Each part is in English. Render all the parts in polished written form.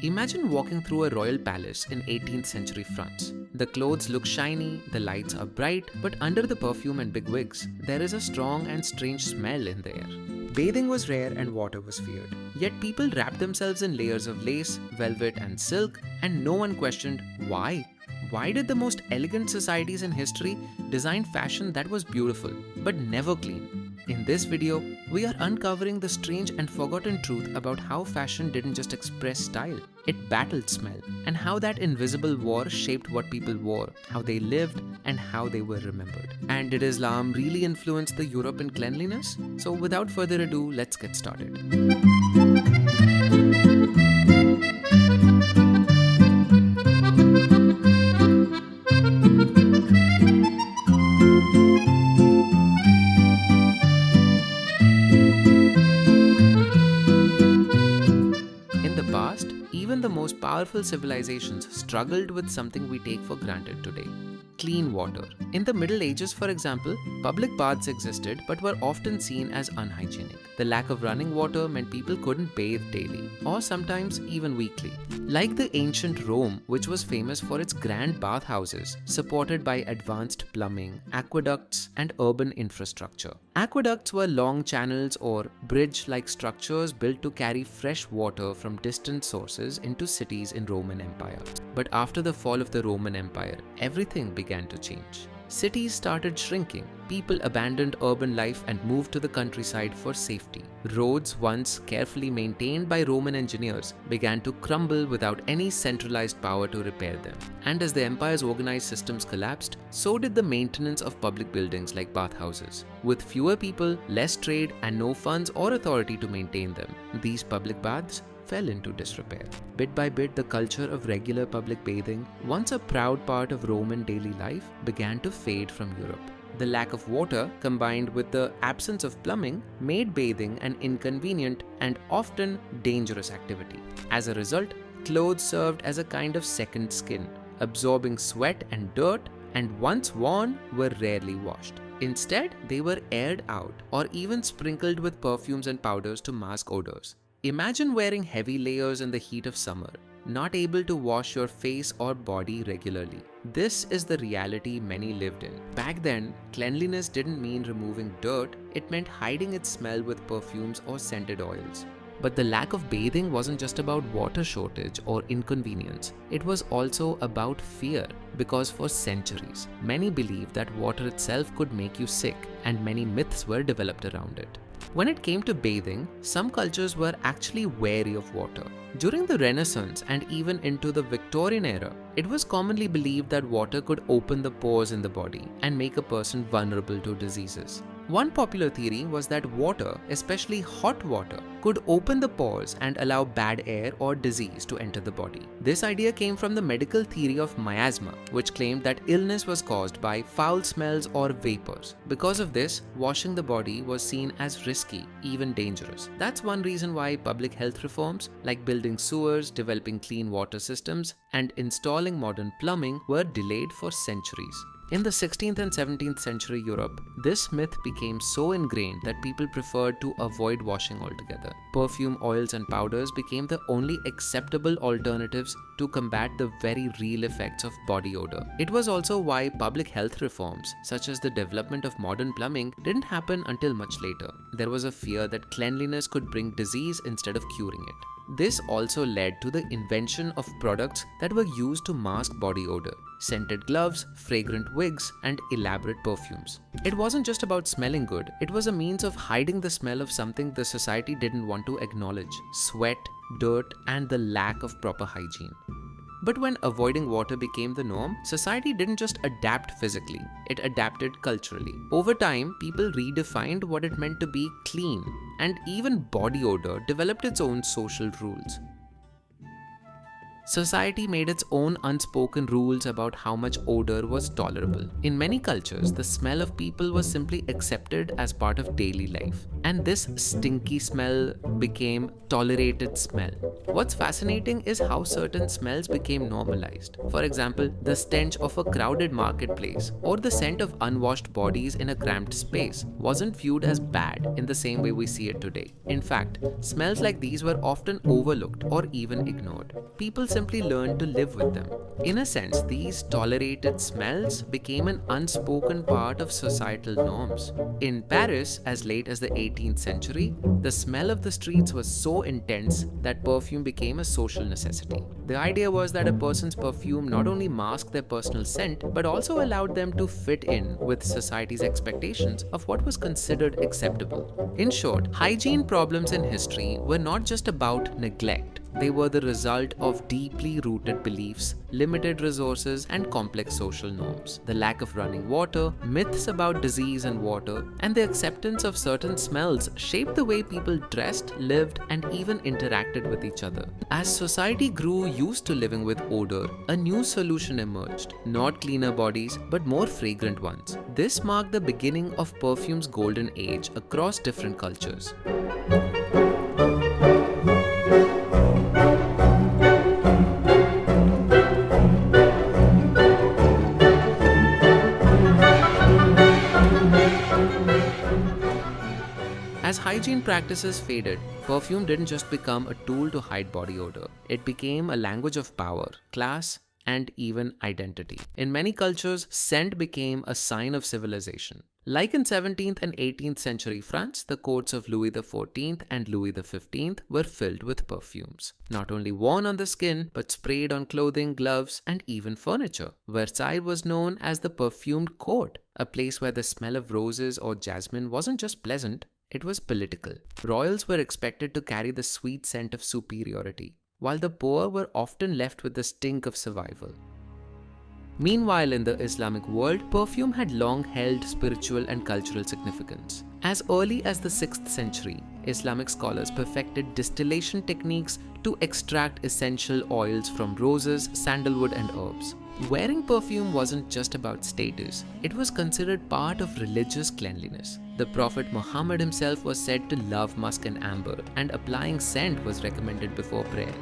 Imagine walking through a royal palace in 18th century France. The clothes look shiny, the lights are bright, but under the perfume and big wigs, there is a strong and strange smell in the air. Bathing was rare and water was feared. Yet people wrapped themselves in layers of lace, velvet, and silk, and no one questioned why. Why did the most elegant societies in history design fashion that was beautiful but never clean? In this video, we are uncovering the strange and forgotten truth about how fashion didn't just express style, it battled smell, and how that invisible war shaped what people wore, how they lived, and how they were remembered. And did Islam really influence the Europe in cleanliness? So without further ado, let's get started. Even the most powerful civilizations struggled with something we take for granted today: clean water. In the Middle Ages, for example, public baths existed but were often seen as unhygienic. The lack of running water meant people couldn't bathe daily, or sometimes even weekly. Like the ancient Rome, which was famous for its grand bathhouses, supported by advanced plumbing, aqueducts, and urban infrastructure. Aqueducts were long channels or bridge-like structures built to carry fresh water from distant sources into cities in Roman Empire. But after the fall of the Roman Empire, everything began to change. Cities started shrinking, people abandoned urban life and moved to the countryside for safety. Roads, once carefully maintained by Roman engineers, began to crumble without any centralized power to repair them. And as the empire's organized systems collapsed, so did the maintenance of public buildings like bathhouses. With fewer people, less trade, and no funds or authority to maintain them, these public baths fell into disrepair. Bit by bit, the culture of regular public bathing, once a proud part of Roman daily life, began to fade from Europe. The lack of water, combined with the absence of plumbing, made bathing an inconvenient and often dangerous activity. As a result, clothes served as a kind of second skin, absorbing sweat and dirt, and once worn, were rarely washed. Instead, they were aired out or even sprinkled with perfumes and powders to mask odors. Imagine wearing heavy layers in the heat of summer, not able to wash your face or body regularly. This is the reality many lived in. Back then, cleanliness didn't mean removing dirt, it meant hiding its smell with perfumes or scented oils. But the lack of bathing wasn't just about water shortage or inconvenience, it was also about fear, because for centuries, many believed that water itself could make you sick, and many myths were developed around it. When it came to bathing, some cultures were actually wary of water. During the Renaissance and even into the Victorian era, it was commonly believed that water could open the pores in the body and make a person vulnerable to diseases. One popular theory was that water, especially hot water, could open the pores and allow bad air or disease to enter the body. This idea came from the medical theory of miasma, which claimed that illness was caused by foul smells or vapors. Because of this, washing the body was seen as risky, even dangerous. That's one reason why public health reforms, like building sewers, developing clean water systems, and installing modern plumbing, were delayed for centuries. In the 16th and 17th century Europe, this myth became so ingrained that people preferred to avoid washing altogether. Perfume, oils, and powders became the only acceptable alternatives to combat the very real effects of body odor. It was also why public health reforms, such as the development of modern plumbing, didn't happen until much later. There was a fear that cleanliness could bring disease instead of curing it. This also led to the invention of products that were used to mask body odor: scented gloves, fragrant wigs, and elaborate perfumes. It wasn't just about smelling good, it was a means of hiding the smell of something the society didn't want to acknowledge: sweat, dirt, and the lack of proper hygiene. But when avoiding water became the norm, society didn't just adapt physically, it adapted culturally. Over time, people redefined what it meant to be clean, and even body odor developed its own social rules. Society made its own unspoken rules about how much odor was tolerable. In many cultures, the smell of people was simply accepted as part of daily life, and this stinky smell became tolerated smell. What's fascinating is how certain smells became normalized. For example, the stench of a crowded marketplace or the scent of unwashed bodies in a cramped space wasn't viewed as bad in the same way we see it today. In fact, smells like these were often overlooked or even ignored. People simply learned to live with them. In a sense, these tolerated smells became an unspoken part of societal norms. In Paris, as late as the 18th century, the smell of the streets was so intense that perfume became a social necessity. The idea was that a person's perfume not only masked their personal scent, but also allowed them to fit in with society's expectations of what was considered acceptable. In short, hygiene problems in history were not just about neglect. They were the result of deeply rooted beliefs, limited resources, and complex social norms. The lack of running water, myths about disease and water, and the acceptance of certain smells shaped the way people dressed, lived, and even interacted with each other. As society grew used to living with odor, a new solution emerged. Not cleaner bodies, but more fragrant ones. This marked the beginning of perfume's golden age across different cultures. As hygiene practices faded, perfume didn't just become a tool to hide body odor. It became a language of power, class, and even identity. In many cultures, scent became a sign of civilization. Like in 17th and 18th century France, the courts of Louis XIV and Louis XV were filled with perfumes. Not only worn on the skin, but sprayed on clothing, gloves, and even furniture. Versailles was known as the perfumed court, a place where the smell of roses or jasmine wasn't just pleasant, it was political. Royals were expected to carry the sweet scent of superiority, while the poor were often left with the stink of survival. Meanwhile, in the Islamic world, perfume had long held spiritual and cultural significance. As early as the 6th century, Islamic scholars perfected distillation techniques to extract essential oils from roses, sandalwood, and herbs. Wearing perfume wasn't just about status, it was considered part of religious cleanliness. The Prophet Muhammad himself was said to love musk and amber, and applying scent was recommended before prayer.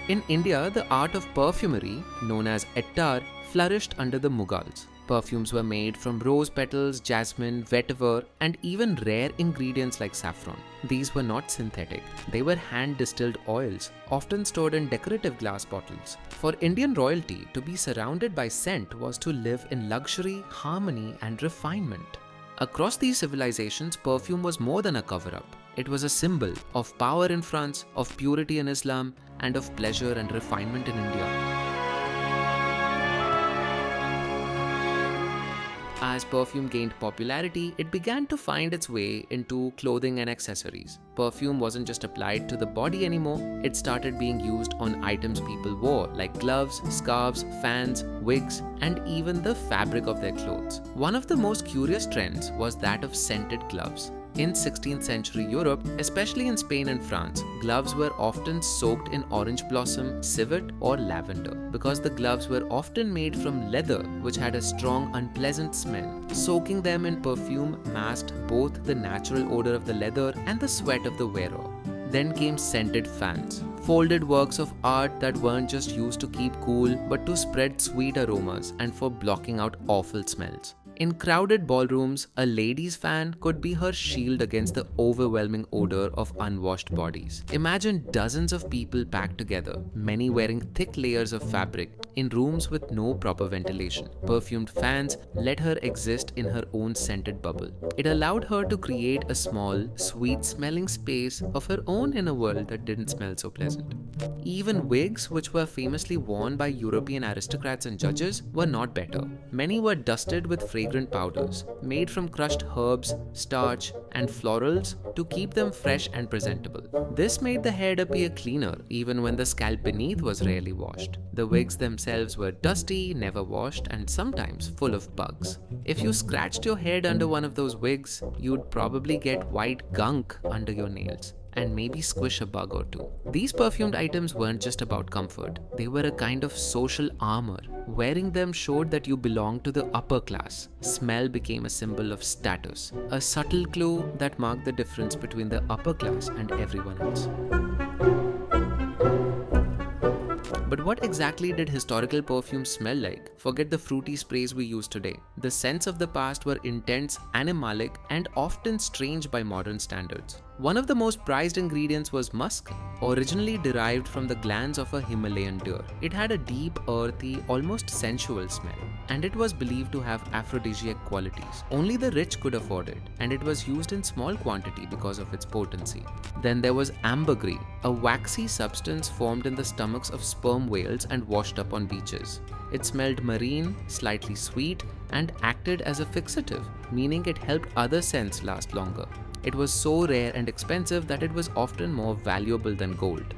In India, the art of perfumery, known as attar, flourished under the Mughals. Perfumes were made from rose petals, jasmine, vetiver, and even rare ingredients like saffron. These were not synthetic. They were hand-distilled oils, often stored in decorative glass bottles. For Indian royalty, to be surrounded by scent was to live in luxury, harmony, and refinement. Across these civilizations, perfume was more than a cover-up. It was a symbol of power in France, of purity in Islam, and of pleasure and refinement in India. As perfume gained popularity, it began to find its way into clothing and accessories. Perfume wasn't just applied to the body anymore, it started being used on items people wore, like gloves, scarves, fans, wigs, and even the fabric of their clothes. One of the most curious trends was that of scented gloves. In 16th century Europe, especially in Spain and France, gloves were often soaked in orange blossom, civet, or lavender because the gloves were often made from leather, which had a strong, unpleasant smell. Soaking them in perfume masked both the natural odor of the leather and the sweat of the wearer. Then came scented fans, folded works of art that weren't just used to keep cool but to spread sweet aromas and for blocking out awful smells. In crowded ballrooms, a lady's fan could be her shield against the overwhelming odor of unwashed bodies. Imagine dozens of people packed together, many wearing thick layers of fabric, in rooms with no proper ventilation. Perfumed fans let her exist in her own scented bubble. It allowed her to create a small, sweet-smelling space of her own in a world that didn't smell so pleasant. Even wigs, which were famously worn by European aristocrats and judges, were not better. Many were dusted with fragrance fragrant powders made from crushed herbs, starch, and florals to keep them fresh and presentable. This made the head appear cleaner even when the scalp beneath was rarely washed. The wigs themselves were dusty, never washed, and sometimes full of bugs. If you scratched your head under one of those wigs, you'd probably get white gunk under your nails and maybe squish a bug or two. These perfumed items weren't just about comfort, they were a kind of social armor. Wearing them showed that you belonged to the upper class. Smell became a symbol of status, a subtle clue that marked the difference between the upper class and everyone else. But what exactly did historical perfumes smell like? Forget the fruity sprays we use today. The scents of the past were intense, animalic, and often strange by modern standards. One of the most prized ingredients was musk, originally derived from the glands of a Himalayan deer. It had a deep, earthy, almost sensual smell, and it was believed to have aphrodisiac qualities. Only the rich could afford it, and it was used in small quantity because of its potency. Then there was ambergris, a waxy substance formed in the stomachs of sperm whales and washed up on beaches. It smelled marine, slightly sweet, and acted as a fixative, meaning it helped other scents last longer. It was so rare and expensive that it was often more valuable than gold.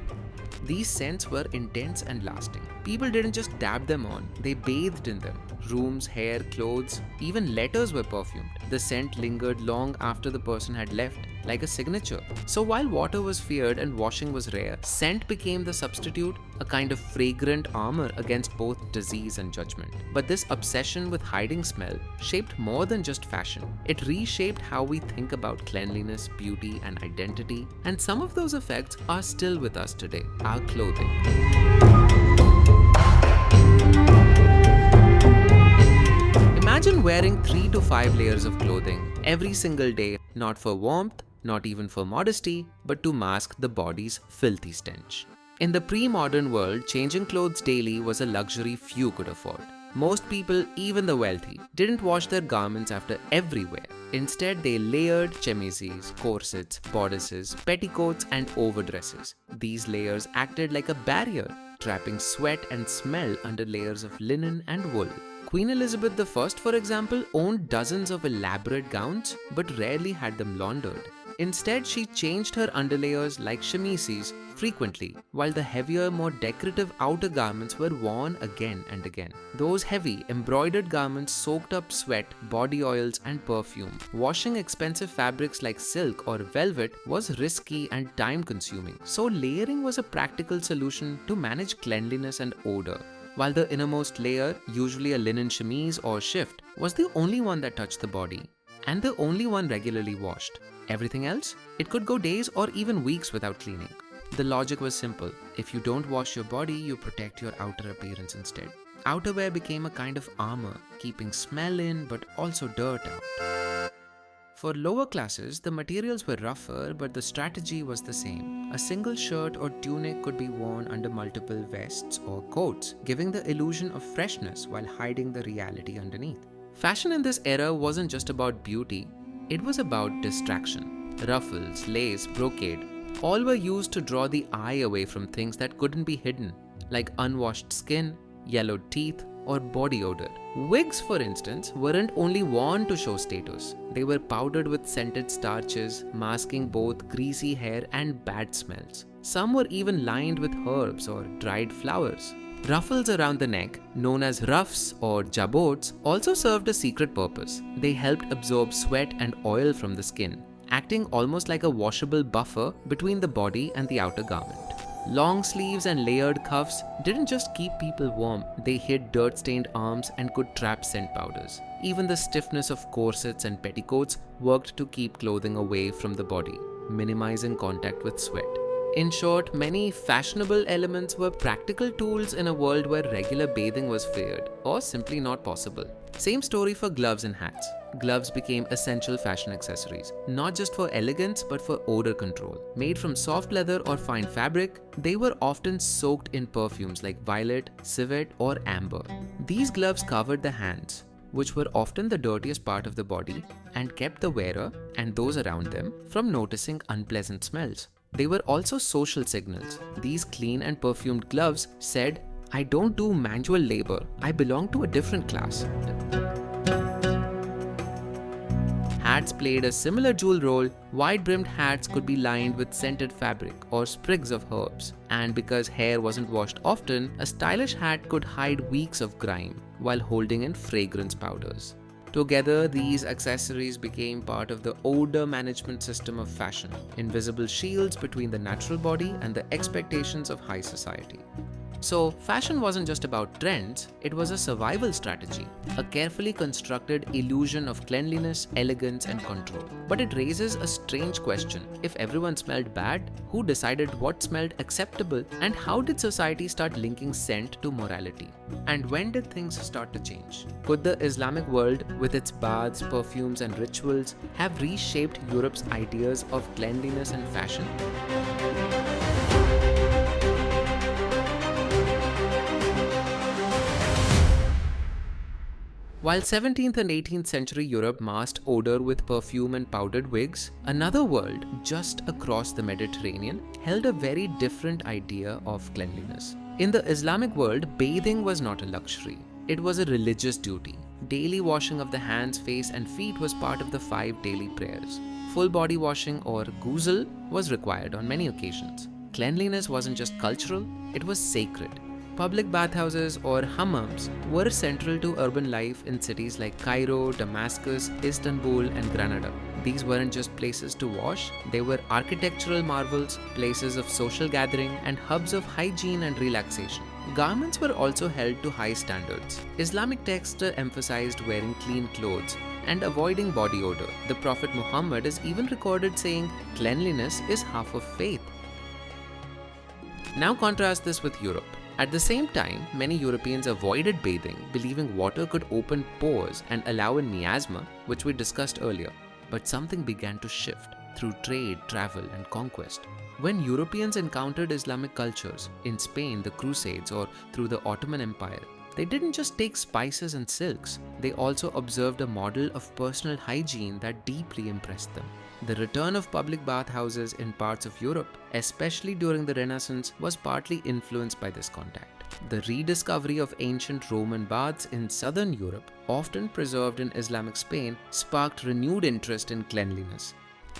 These scents were intense and lasting. People didn't just dab them on, they bathed in them. Rooms, hair, clothes, even letters were perfumed. The scent lingered long after the person had left, like a signature. So while water was feared and washing was rare, scent became the substitute, a kind of fragrant armor against both disease and judgment. But this obsession with hiding smell shaped more than just fashion. It reshaped how we think about cleanliness, beauty, and identity. And some of those effects are still with us today, our clothing. Imagine wearing 3 to 5 layers of clothing every single day, not for warmth, not even for modesty, but to mask the body's filthy stench. In the pre-modern world, changing clothes daily was a luxury few could afford. Most people, even the wealthy, didn't wash their garments after every wear. Instead, they layered chemises, corsets, bodices, petticoats, and overdresses. These layers acted like a barrier, trapping sweat and smell under layers of linen and wool. Queen Elizabeth I, for example, owned dozens of elaborate gowns, but rarely had them laundered. Instead, she changed her underlayers like chemises frequently, while the heavier, more decorative outer garments were worn again and again. Those heavy, embroidered garments soaked up sweat, body oils, and perfume. Washing expensive fabrics like silk or velvet was risky and time-consuming, so layering was a practical solution to manage cleanliness and odor. While the innermost layer, usually a linen chemise or shift, was the only one that touched the body, and the only one regularly washed. Everything else? It could go days or even weeks without cleaning. The logic was simple. If you don't wash your body, you protect your outer appearance instead. Outerwear became a kind of armor, keeping smell in but also dirt out. For lower classes, the materials were rougher, but the strategy was the same. A single shirt or tunic could be worn under multiple vests or coats, giving the illusion of freshness while hiding the reality underneath. Fashion in this era wasn't just about beauty, it was about distraction. Ruffles, lace, brocade, all were used to draw the eye away from things that couldn't be hidden, like unwashed skin, yellowed teeth, or body odor. Wigs, for instance, weren't only worn to show status. They were powdered with scented starches, masking both greasy hair and bad smells. Some were even lined with herbs or dried flowers. Ruffles around the neck, known as ruffs or jabots, also served a secret purpose. They helped absorb sweat and oil from the skin, acting almost like a washable buffer between the body and the outer garment. Long sleeves and layered cuffs didn't just keep people warm, they hid dirt-stained arms and could trap scent powders. Even the stiffness of corsets and petticoats worked to keep clothing away from the body, minimizing contact with sweat. In short, many fashionable elements were practical tools in a world where regular bathing was feared or simply not possible. Same story for gloves and hats. Gloves became essential fashion accessories, not just for elegance but for odor control. Made from soft leather or fine fabric, they were often soaked in perfumes like violet, civet, or amber. These gloves covered the hands, which were often the dirtiest part of the body, and kept the wearer and those around them from noticing unpleasant smells. They were also social signals. These clean and perfumed gloves said, "I don't do manual labor, I belong to a different class." hats played a similar dual role. Wide-brimmed hats could be lined with scented fabric or sprigs of herbs. And because hair wasn't washed often, a stylish hat could hide weeks of grime while holding in fragrance powders. Together, these accessories became part of the odor management system of fashion, invisible shields between the natural body and the expectations of high society. So, fashion wasn't just about trends, it was a survival strategy, a carefully constructed illusion of cleanliness, elegance, and control. But it raises a strange question. If everyone smelled bad, who decided what smelled acceptable, and how did society start linking scent to morality? And when did things start to change? Could the Islamic world, with its baths, perfumes, and rituals, have reshaped Europe's ideas of cleanliness and fashion? While 17th and 18th century Europe masked odor with perfume and powdered wigs, another world just across the Mediterranean held a very different idea of cleanliness. In the Islamic world, bathing was not a luxury. It was a religious duty. Daily washing of the hands, face, and feet was part of the 5 daily prayers. Full body washing, or ghusl, was required on many occasions. Cleanliness wasn't just cultural, it was sacred. Public bathhouses or hammams were central to urban life in cities like Cairo, Damascus, Istanbul, and Granada. These weren't just places to wash, they were architectural marvels, places of social gathering, and hubs of hygiene and relaxation. Garments were also held to high standards. Islamic texts emphasized wearing clean clothes and avoiding body odor. The Prophet Muhammad is even recorded saying, "Cleanliness is half of faith." Now contrast this with Europe. At the same time, many Europeans avoided bathing, believing water could open pores and allow in miasma, which we discussed earlier. But something began to shift through trade, travel, and conquest. When Europeans encountered Islamic cultures, in Spain, the Crusades, or through the Ottoman Empire, they didn't just take spices and silks, they also observed a model of personal hygiene that deeply impressed them. The return of public bathhouses in parts of Europe, especially during the Renaissance, was partly influenced by this contact. The rediscovery of ancient Roman baths in southern Europe, often preserved in Islamic Spain, sparked renewed interest in cleanliness.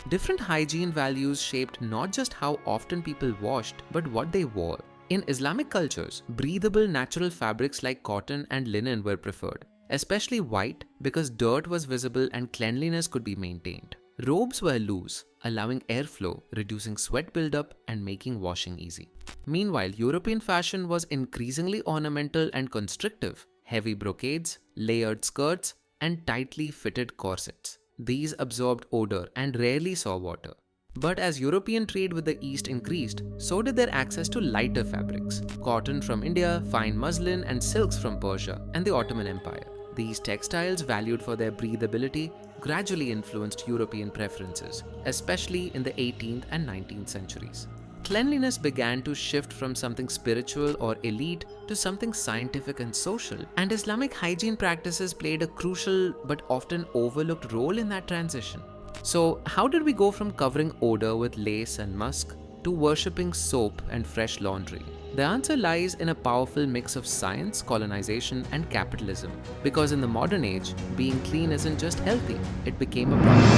Different hygiene values shaped not just how often people washed, but what they wore. In Islamic cultures, breathable natural fabrics like cotton and linen were preferred, especially white, because dirt was visible and cleanliness could be maintained. Robes were loose, allowing airflow, reducing sweat buildup, and making washing easy. Meanwhile, European fashion was increasingly ornamental and constrictive. Heavy brocades, layered skirts, and tightly fitted corsets. These absorbed odor and rarely saw water. But as European trade with the East increased, so did their access to lighter fabrics. Cotton from India, fine muslin, and silks from Persia and the Ottoman Empire. These textiles, valued for their breathability, gradually influenced European preferences, especially in the 18th and 19th centuries. Cleanliness began to shift from something spiritual or elite to something scientific and social, and Islamic hygiene practices played a crucial but often overlooked role in that transition. So, how did we go from covering odor with lace and musk to worshipping soap and fresh laundry? The answer lies in a powerful mix of science, colonization, and capitalism. Because in the modern age, being clean isn't just healthy, it became a problem.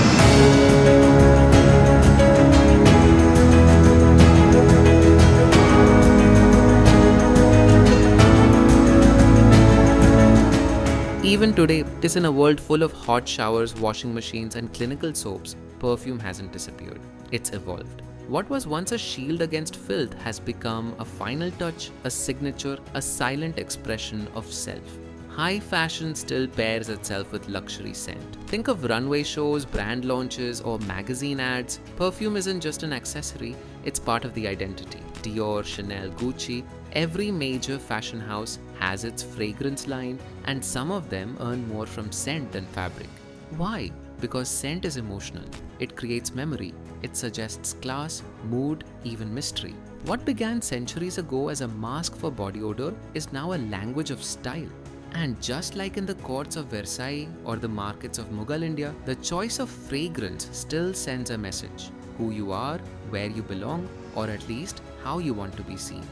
Even today, it's in a world full of hot showers, washing machines, and clinical soaps, perfume hasn't disappeared. It's evolved. What was once a shield against filth has become a final touch, a signature, a silent expression of self. High fashion still pairs itself with luxury scent. Think of runway shows, brand launches, or magazine ads. Perfume isn't just an accessory, it's part of the identity. Dior, Chanel, Gucci, every major fashion house has its fragrance line, and some of them earn more from scent than fabric. Why? Because scent is emotional. It creates memory. It suggests class, mood, even mystery. What began centuries ago as a mask for body odor is now a language of style. And just like in the courts of Versailles or the markets of Mughal India, the choice of fragrance still sends a message. Who you are, where you belong, or at least how you want to be seen.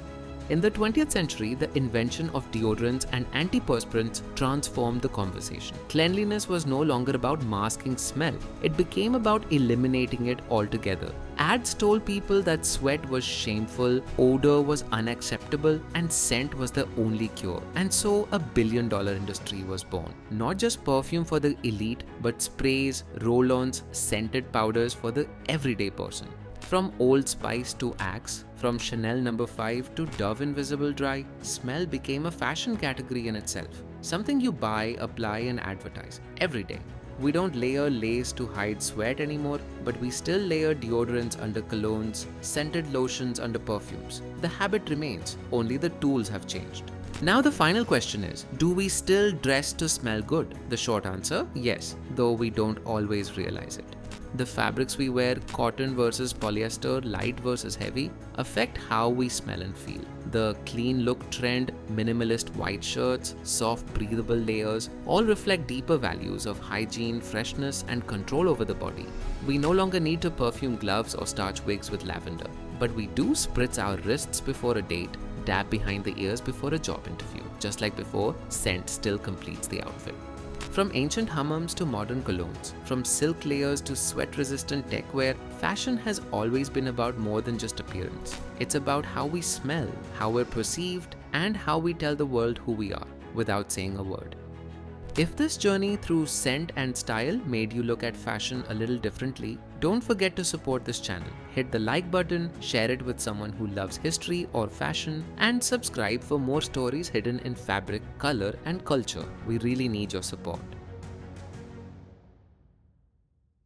In the 20th century, the invention of deodorants and antiperspirants transformed the conversation. Cleanliness was no longer about masking smell, it became about eliminating it altogether. Ads told people that sweat was shameful, odor was unacceptable, and scent was the only cure. And so a billion-dollar industry was born. Not just perfume for the elite, but sprays, roll-ons, scented powders for the everyday person. From Old Spice to Axe, from Chanel No. 5 to Dove Invisible Dry, smell became a fashion category in itself. Something you buy, apply, and advertise every day. We don't layer lace to hide sweat anymore, but we still layer deodorants under colognes, scented lotions under perfumes. The habit remains, only the tools have changed. Now the final question is, do we still dress to smell good? The short answer, yes, though we don't always realize it. The fabrics we wear, cotton versus polyester, light versus heavy, affect how we smell and feel. The clean look trend, minimalist white shirts, soft breathable layers, all reflect deeper values of hygiene, freshness, and control over the body. We no longer need to perfume gloves or starch wigs with lavender, but we do spritz our wrists before a date, dab behind the ears before a job interview. Just like before, scent still completes the outfit. From ancient hammams to modern colognes, from silk layers to sweat-resistant techwear, fashion has always been about more than just appearance. It's about how we smell, how we're perceived, and how we tell the world who we are, without saying a word. If this journey through scent and style made you look at fashion a little differently, don't forget to support this channel. Hit the like button, share it with someone who loves history or fashion, and subscribe for more stories hidden in fabric, color, and culture. We really need your support.